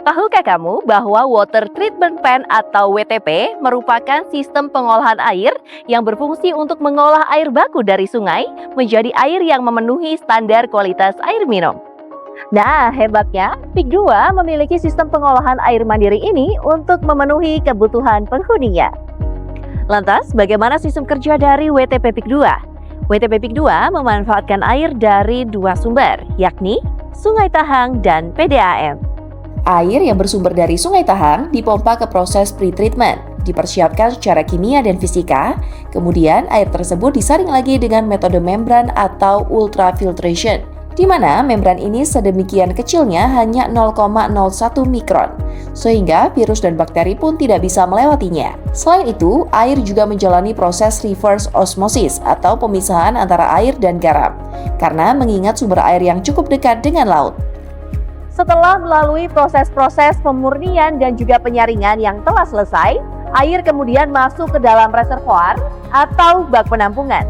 Tahukah kamu bahwa Water Treatment Plant atau WTP merupakan sistem pengolahan air yang berfungsi untuk mengolah air baku dari sungai menjadi air yang memenuhi standar kualitas air minum? Nah, hebatnya, PIK 2 memiliki sistem pengolahan air mandiri ini untuk memenuhi kebutuhan penghuninya. Lantas, bagaimana sistem kerja dari WTP PIK 2? WTP PIK 2 memanfaatkan air dari dua sumber, yakni Sungai Tahang dan PDAM. Air yang bersumber dari Sungai Tahang dipompa ke proses pretreatment, dipersiapkan secara kimia dan fisika, kemudian air tersebut disaring lagi dengan metode membran atau ultrafiltration, di mana membran ini sedemikian kecilnya hanya 0,01 mikron, sehingga virus dan bakteri pun tidak bisa melewatinya. Selain itu, air juga menjalani proses reverse osmosis atau pemisahan antara air dan garam, karena mengingat sumber air yang cukup dekat dengan laut. Setelah melalui proses-proses pemurnian dan juga penyaringan yang telah selesai, air kemudian masuk ke dalam reservoir atau bak penampungan.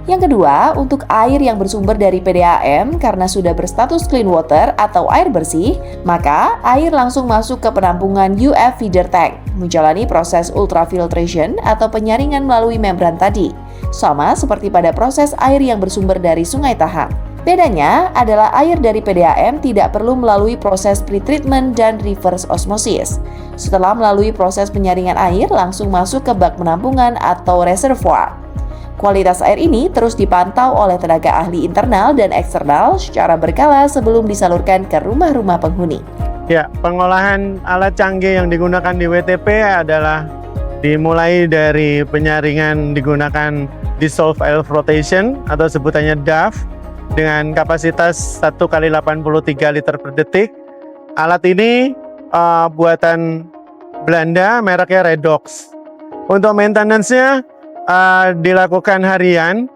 Yang kedua, untuk air yang bersumber dari PDAM karena sudah berstatus clean water atau air bersih, maka air langsung masuk ke penampungan UF feeder tank, menjalani proses ultrafiltration atau penyaringan melalui membran tadi, sama seperti pada proses air yang bersumber dari Sungai Tahang. Bedanya adalah air dari PDAM tidak perlu melalui proses pretreatment dan reverse osmosis. Setelah melalui proses penyaringan air, langsung masuk ke bak penampungan atau reservoir. Kualitas air ini terus dipantau oleh tenaga ahli internal dan eksternal secara berkala sebelum disalurkan ke rumah-rumah penghuni. Ya, pengolahan alat canggih yang digunakan di WTP adalah dimulai dari penyaringan digunakan dissolved air flotation atau sebutannya DAF dengan kapasitas 1 kali 83 liter per detik. Alat ini buatan Belanda, mereknya Redox. Untuk maintenance-nya dilakukan harian,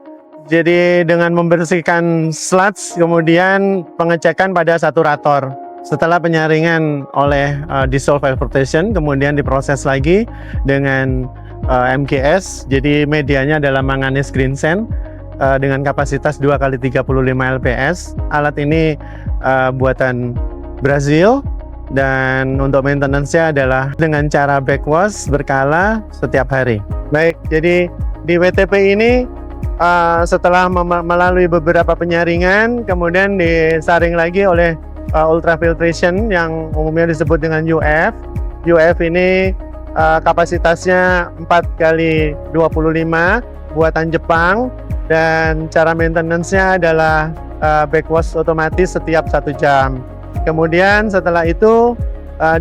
jadi dengan membersihkan sludge, kemudian pengecekan pada saturator. Setelah penyaringan oleh dissolved air flotation, kemudian diproses lagi dengan MGS, jadi medianya adalah manganese green sand dengan kapasitas 2 kali 35 lps. Alat ini buatan Brazil dan untuk maintenance-nya adalah dengan cara backwash berkala setiap hari. Baik, jadi di WTP ini setelah melalui beberapa penyaringan, kemudian disaring lagi oleh ultrafiltration yang umumnya disebut dengan UF. UF ini kapasitasnya 4 kali 25 buatan Jepang. Dan cara maintenance-nya adalah backwash otomatis setiap 1 jam. Kemudian setelah itu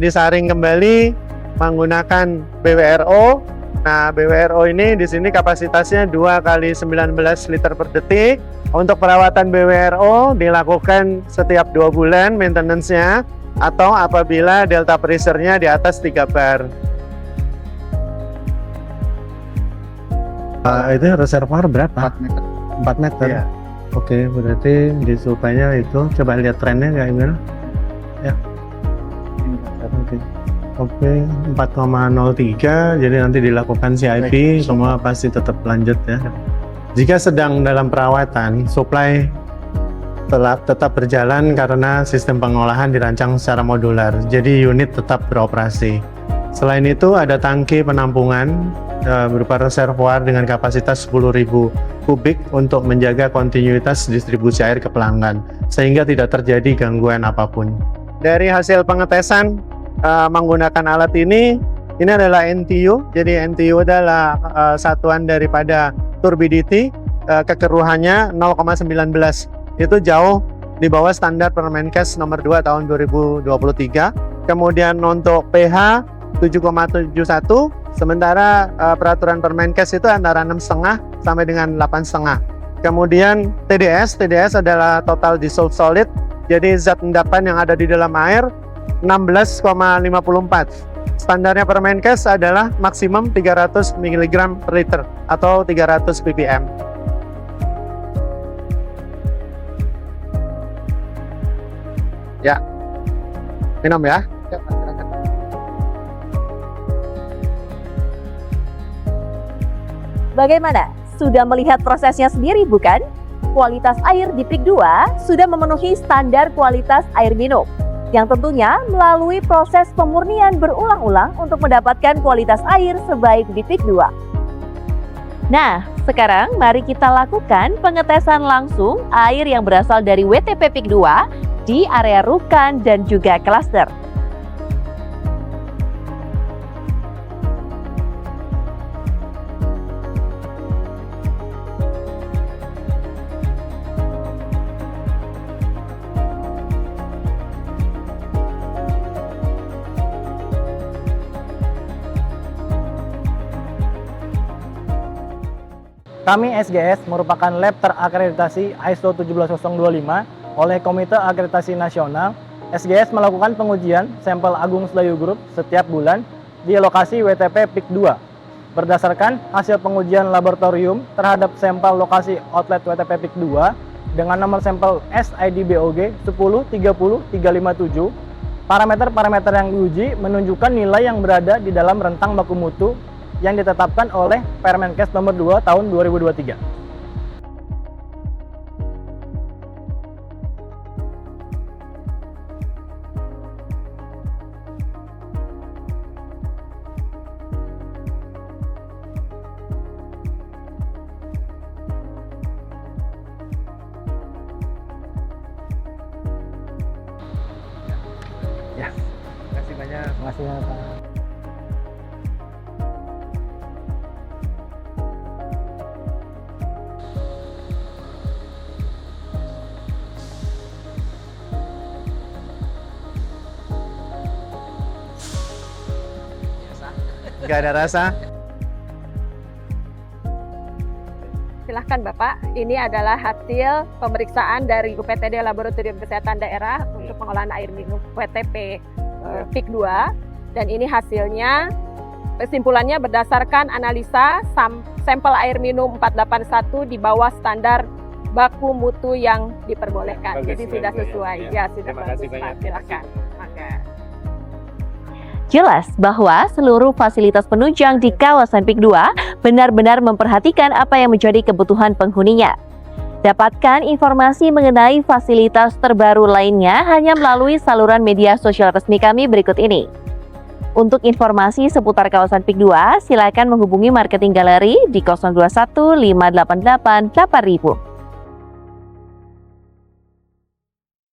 disaring kembali menggunakan BWRO. Nah, BWRO ini di sini kapasitasnya 2 kali 19 liter per detik. Untuk perawatan BWRO dilakukan setiap 2 bulan maintenance-nya atau apabila delta pressure-nya di atas 3 bar. Itu reservoir berapa? 4 meter. Ya. Oke, berarti di supaya itu coba lihat trennya kayak gimana? Ya. Oke, 4,03. Jadi nanti dilakukan CIP, semua pasti tetap lanjut ya. Jika sedang dalam perawatan, supply tetap berjalan karena sistem pengolahan dirancang secara modular. Jadi unit tetap beroperasi. Selain itu ada tangki penampungan berupa reservoir dengan kapasitas 10.000 kubik untuk menjaga kontinuitas distribusi air ke pelanggan sehingga tidak terjadi gangguan apapun. Dari hasil pengetesan menggunakan alat ini adalah NTU. Jadi NTU adalah satuan daripada turbidity, kekeruhannya 0,19. Itu jauh di bawah standar Permenkes nomor 2 tahun 2023. Kemudian untuk pH 7,71, sementara peraturan Permenkes itu antara 6,5 sampai dengan 8,5. Kemudian TDS adalah total dissolved solid, jadi zat endapan yang ada di dalam air 16,54. Standarnya Permenkes adalah maksimum 300 mg per liter atau 300 ppm. Ya, minum ya. Bagaimana? Sudah melihat prosesnya sendiri bukan? Kualitas air di PIK 2 sudah memenuhi standar kualitas air minum. yang tentunya melalui proses pemurnian berulang-ulang untuk mendapatkan kualitas air sebaik di PIK 2. Nah, sekarang mari kita lakukan pengetesan langsung air yang berasal dari WTP PIK 2 di area rukan dan juga klaster. Kami SGS merupakan lab terakreditasi ISO 17025 oleh Komite Akreditasi Nasional. SGS melakukan pengujian sampel Agung Sedayu Group setiap bulan di lokasi WTP PIK 2. Berdasarkan hasil pengujian laboratorium terhadap sampel lokasi outlet WTP PIK 2 dengan nomor sampel SID BOG 1030357, parameter-parameter yang diuji menunjukkan nilai yang berada di dalam rentang baku mutu yang ditetapkan oleh Permenkes nomor 2 tahun 2023. Ya, terima kasih banyak. Terima kasih Pak. Nggak ada rasa. Silahkan Bapak, ini adalah hasil pemeriksaan dari UPTD Laboratorium Kesehatan Daerah untuk pengolahan air minum WTP PIK 2. Dan ini hasilnya, kesimpulannya berdasarkan analisa sampel air minum 481 di bawah standar baku mutu yang diperbolehkan. Bagus, jadi sudah sesuai. Ya. Ya, sudah Terima bagus kasih banyak. Pak. Silahkan. Maka. Jelas bahwa seluruh fasilitas penunjang di kawasan PIK 2 benar-benar memperhatikan apa yang menjadi kebutuhan penghuninya. Dapatkan informasi mengenai fasilitas terbaru lainnya hanya melalui saluran media sosial resmi kami berikut ini. Untuk informasi seputar kawasan PIK 2, silakan menghubungi Marketing Gallery di 021 588 8000.